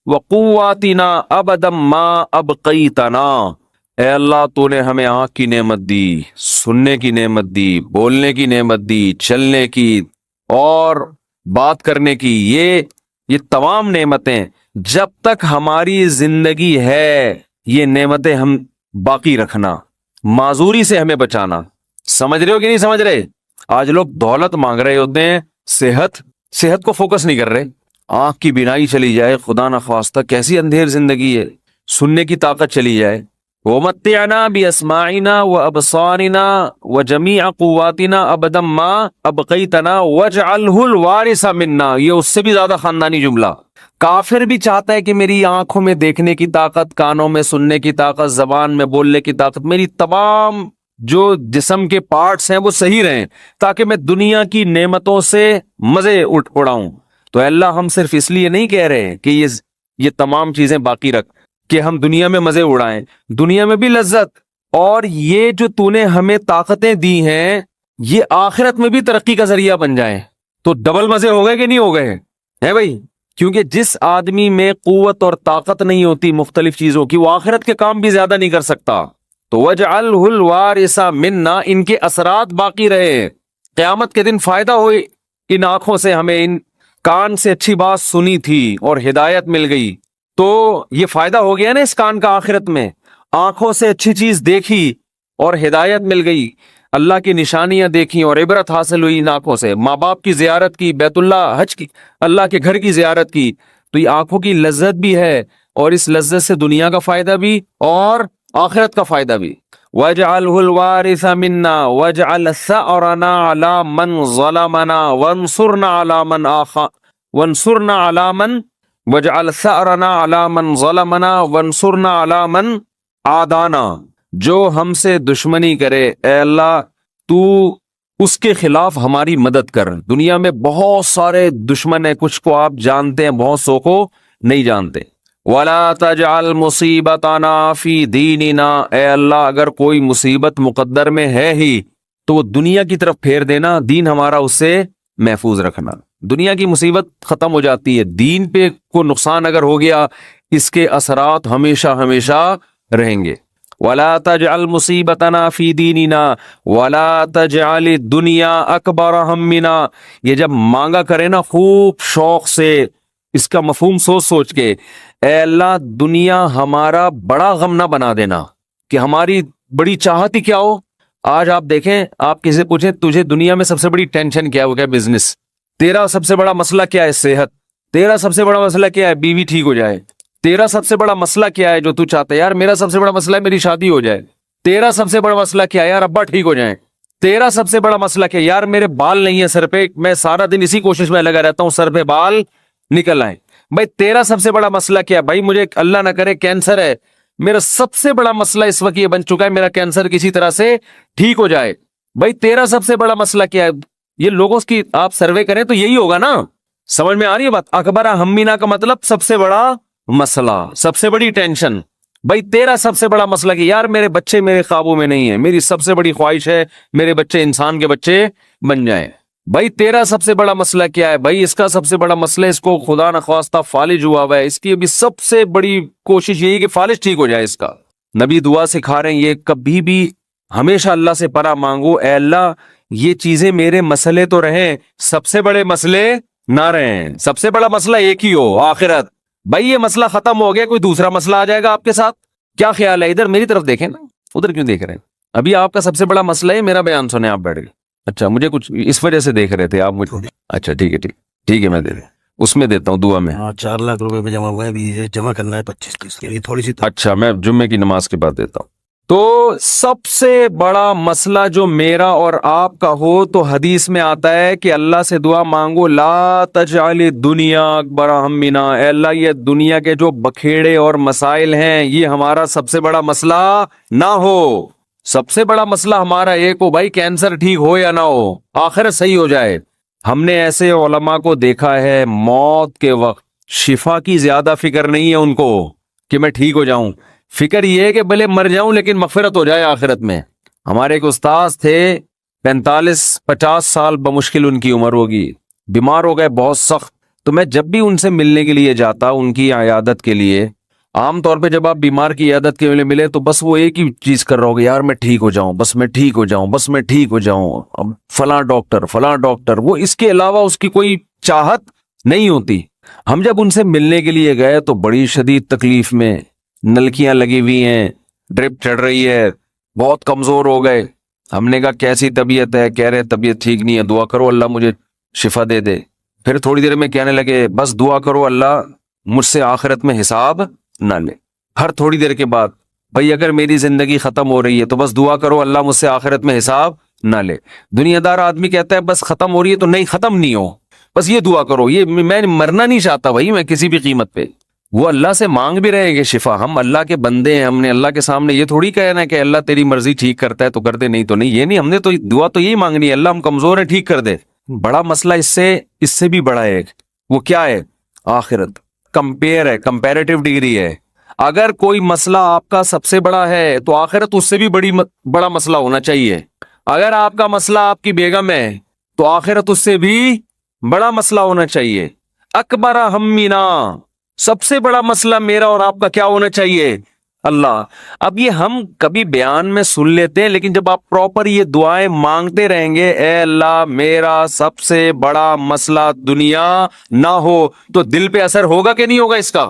وَقُوَّاتِنَا أَبَدًا مَا أَبْقَيْتَنَا. اے اللہ تو نے ہمیں آنکھ کی نعمت دی، سننے کی نعمت دی، بولنے کی نعمت دی، چلنے کی اور بات کرنے کی، یہ تمام نعمتیں جب تک ہماری زندگی ہے یہ نعمتیں ہم باقی رکھنا، معذوری سے ہمیں بچانا. سمجھ رہے ہو کہ نہیں سمجھ رہے؟ آج لوگ دولت مانگ رہے ہوتے ہیں، صحت کو فوکس نہیں کر رہے. آنکھ کی بینائی چلی جائے، خدا نخواستہ کیسی اندھیر زندگی ہے، سننے کی طاقت چلی جائے. وَمَتِّعْنَا بِأَسْمَاعِنَا وَأَبْصَارِنَا وَجَمِيعَ قُوَّاتِنَا أَبَدًا مَا أَبْقَيْتَنَا وَاجْعَلْهُ الْوَارِثَ مِنَّا. یہ اس سے بھی زیادہ خاندانی جملہ. کافر بھی چاہتا ہے کہ میری آنکھوں میں دیکھنے کی طاقت، کانوں میں سننے کی طاقت، زبان میں بولنے کی طاقت، میری تمام جو جسم کے پارٹس ہیں وہ صحیح رہیں تاکہ میں دنیا کی نعمتوں سے مزے اڑاؤں. تو اے اللہ ہم صرف اس لیے نہیں کہہ رہے کہ یہ تمام چیزیں باقی رکھ کہ ہم دنیا میں مزے اڑائیں، دنیا میں بھی لذت، اور یہ جو تو نے ہمیں طاقتیں دی ہیں یہ آخرت میں بھی ترقی کا ذریعہ بن جائیں. تو ڈبل مزے ہو گئے کہ نہیں ہو گئے ہے بھائی؟ کیونکہ جس آدمی میں قوت اور طاقت نہیں ہوتی مختلف چیزوں کی، وہ آخرت کے کام بھی زیادہ نہیں کر سکتا. تو وَاجْعَلْهُ الْوَارِثَ مِنَّا، ان کے اثرات باقی رہے، قیامت کے دن فائدہ ہوئے. ان آنکھوں سے ہمیں، ان کان سے اچھی بات سنی تھی اور ہدایت مل گئی، تو یہ فائدہ ہو گیا نا اس کان کا آخرت میں. آنکھوں سے اچھی چیز دیکھی اور ہدایت مل گئی، اللہ کی نشانیاں دیکھی اور عبرت حاصل ہوئی ان آنکھوں سے، ماں باپ کی زیارت کی، بیت اللہ حج کی، اللہ کے گھر کی زیارت کی. تو یہ آنکھوں کی لذت بھی ہے اور اس لذت سے دنیا کا فائدہ بھی اور آخرت کا فائدہ بھی. وَاجْعَلْهُ الْوَارِثَ مِنَّا وَاجْعَلْ ثَأْرَنَا عَلَى مَنْ ظَلَمَنَا وَانْصُرْنَا عَلَى مَنْ وَانْصُرْنَا عَلَى مَنْ وَاجْعَلْ ثَأْرَنَا عَلَى مَنْ ظَلَمَنَا وَانْصُرْنَا عَلَى مَنْ عَادَانَا. جو ہم سے دشمنی کرے اے اللہ تو اس کے خلاف ہماری مدد کر. دنیا میں بہت سارے دشمن ہیں، کچھ کو آپ جانتے ہیں، بہت سو کو نہیں جانتے. وَلَا تَجْعَلْ مُصِيبَتَنَا فِي دِينِنَا، اے اللہ اگر کوئی مصیبت مقدر میں ہے ہی تو وہ دنیا کی طرف پھیر دینا، دین ہمارا اس سے محفوظ رکھنا. دنیا کی مصیبت ختم ہو جاتی ہے، دین پہ کو نقصان اگر ہو گیا اس کے اثرات ہمیشہ ہمیشہ رہیں گے. وَلَا تَجْعَلْ مُصِيبَتَنَا فِي دِينِنَا وَلَا تَجْعَلِ الدُّنْيَا أَكْبَرَ هَمِّنَا. یہ جب مانگا کرے نا خوب شوق سے، اس کا مفہوم سوچ کے، اے اللہ دنیا ہمارا بڑا غم نہ بنا دینا کہ ہماری بڑی چاہت ہی کیا ہو. آج آپ دیکھیں، آپ کسی سے پوچھیں تجھے دنیا میں سب سے بڑی ٹینشن کیا ہے، وہ کیا بزنس. تیرا سب سے بڑا مسئلہ کیا ہے، صحت. تیرا سب سے بڑا مسئلہ کیا ہے، بیوی ٹھیک ہو جائے. تیرا سب سے بڑا مسئلہ کیا ہے جو تو چاہتا ہے، یار میرا سب سے بڑا مسئلہ ہے میری شادی ہو جائے. تیرا سب سے بڑا مسئلہ کیا ہے؟ یار ابا ٹھیک ہو جائیں. تیرا سب سے بڑا مسئلہ کیا ہے؟ یار میرے بال نہیں ہے سر پہ, میں سارا دن اسی کوشش میں لگا رہتا ہوں سر پہ بال نکل آئیں. بھائی تیرا سب سے بڑا مسئلہ کیا ہے؟ بھائی مجھے اللہ نہ کرے کینسر ہے, میرا سب سے بڑا مسئلہ اس وقت یہ بن چکا ہے میرا کینسر کسی طرح سے ٹھیک ہو جائے. بھائی تیرا سب سے بڑا مسئلہ کیا ہے؟ یہ لوگوں کی آپ سروے کریں تو یہی ہوگا نا. سمجھ میں آ رہی ہے بات؟ اکبر ہمینا کا مطلب سب سے بڑا مسئلہ, سب سے بڑی ٹینشن. بھائی تیرا سب سے بڑا مسئلہ کہ یار میرے بچے میرے قابو میں نہیں ہے, میری سب سے بڑی خواہش ہے میرے بچے انسان کے بچے بن جائیں. بھائی تیرا سب سے بڑا مسئلہ کیا ہے؟ بھائی اس کا سب سے بڑا مسئلہ اس کو خدا نخواستہ فالج ہوا ہوا ہے, اس کی ابھی سب سے بڑی کوشش یہی کہ فالج ٹھیک ہو جائے اس کا. نبی دعا سکھا رہے ہیں یہ کبھی بھی ہمیشہ اللہ سے پناہ مانگو, اے اللہ یہ چیزیں میرے مسئلے تو رہیں, سب سے بڑے مسئلے نہ رہیں, سب سے بڑا مسئلہ ایک ہی ہو آخرت. بھائی یہ مسئلہ ختم ہو گیا, کوئی دوسرا مسئلہ آ جائے گا آپ کے ساتھ, کیا خیال ہے؟ ادھر میری طرف دیکھیں نا, ادھر کیوں دیکھ رہے ہیں؟ ابھی آپ کا سب سے بڑا مسئلہ ہے میرا بیان سنیں, آپ بیٹھ گئے. اچھا مجھے کچھ اس وجہ سے دیکھ رہے تھے آپ مجھے. اچھا ٹھیک ہے ٹھیک ہے, میں دے دیں اس میں دیتا ہوں دعا میں. 4 لاکھ روپے میں جمع ہوا ہے, ابھی یہ جمع کرنا ہے 25 کے لیے تھوڑی سی. اچھا میں جمعے کی نماز کے بعد دیتا ہوں. تو سب سے بڑا مسئلہ جو میرا اور آپ کا ہو تو حدیث میں آتا ہے کہ اللہ سے دعا مانگو, لا تجعل الدنیا اکبر ہمنا, اے اللہ یہ دنیا کے جو بکھیڑے اور مسائل ہیں یہ ہمارا سب سے بڑا مسئلہ نہ ہو. سب سے بڑا مسئلہ ہمارا ایک ہو, بھائی کینسر ٹھیک ہو یا نہ ہو, آخرت صحیح ہو جائے. ہم نے ایسے علماء کو دیکھا ہے موت کے وقت شفا کی زیادہ فکر نہیں ہے ان کو کہ میں ٹھیک ہو جاؤں, فکر یہ ہے کہ بھلے مر جاؤں لیکن مغفرت ہو جائے آخرت میں. ہمارے ایک استاذ تھے 45-50 سال بمشکل ان کی عمر ہوگی, بیمار ہو گئے بہت سخت. تو میں جب بھی ان سے ملنے کے لیے جاتا ان کی عیادت کے لیے, عام طور پہ جب آپ بیمار کی عیادت کے لیے ملے تو بس وہ ایک ہی چیز کر رہا ہوگا, یار میں ٹھیک ہو جاؤں, بس میں ٹھیک ہو جاؤں, بس میں ٹھیک ہو جاؤں, اب فلاں ڈاکٹر, وہ اس کے علاوہ اس کی کوئی چاہت نہیں ہوتی. ہم جب ان سے ملنے کے لیے گئے تو بڑی شدید تکلیف میں, نلکیاں لگی ہوئی ہیں, ڈرپ چڑھ رہی ہے, بہت کمزور ہو گئے. ہم نے کہا کیسی طبیعت ہے؟ کہہ رہے طبیعت ٹھیک نہیں ہے, دعا کرو اللہ مجھے شفا دے دے. پھر تھوڑی دیر میں کہنے لگے بس دعا کرو اللہ مجھ سے آخرت میں حساب نہ لے. ہر تھوڑی دیر کے بعد, بھئی اگر میری زندگی ختم ہو رہی ہے تو بس دعا کرو اللہ مجھ سے آخرت میں حساب نہ لے. دنیا دار آدمی کہتا ہے بس ختم ہو رہی ہے تو نہیں, ختم نہیں ہو, بس یہ دعا کرو, یہ میں مرنا نہیں چاہتا بھائی میں کسی بھی قیمت پہ. وہ اللہ سے مانگ بھی رہے کہ شفا, ہم اللہ کے بندے ہیں, ہم نے اللہ کے سامنے یہ تھوڑی کہنا ہے کہ اللہ تیری مرضی ٹھیک کرتا ہے تو کر دے, نہیں تو نہیں, یہ نہیں, ہم نے تو دعا تو یہی مانگنی ہے اللہ ہم کمزور ہیں ٹھیک کر دے. بڑا مسئلہ اس سے بھی بڑا ہے, وہ کیا ہے؟ آخرت. کمپیئر ہے, کمپیریٹیو ڈگری ہے. اگر کوئی مسئلہ آپ کا سب سے بڑا ہے تو آخرت اس سے بھی بڑا مسئلہ ہونا چاہیے. اگر آپ کا مسئلہ آپ کی بیگم ہے تو آخرت اس سے بھی بڑا مسئلہ ہونا چاہیے. اکبر ہمینا, سب سے بڑا مسئلہ میرا اور آپ کا کیا ہونا چاہیے؟ اللہ. اب یہ ہم کبھی بیان میں سن لیتے ہیں لیکن جب آپ پراپر یہ دعائیں مانگتے رہیں گے, اے اللہ میرا سب سے بڑا مسئلہ دنیا نہ ہو, تو دل پہ اثر ہوگا کہ نہیں ہوگا اس کا؟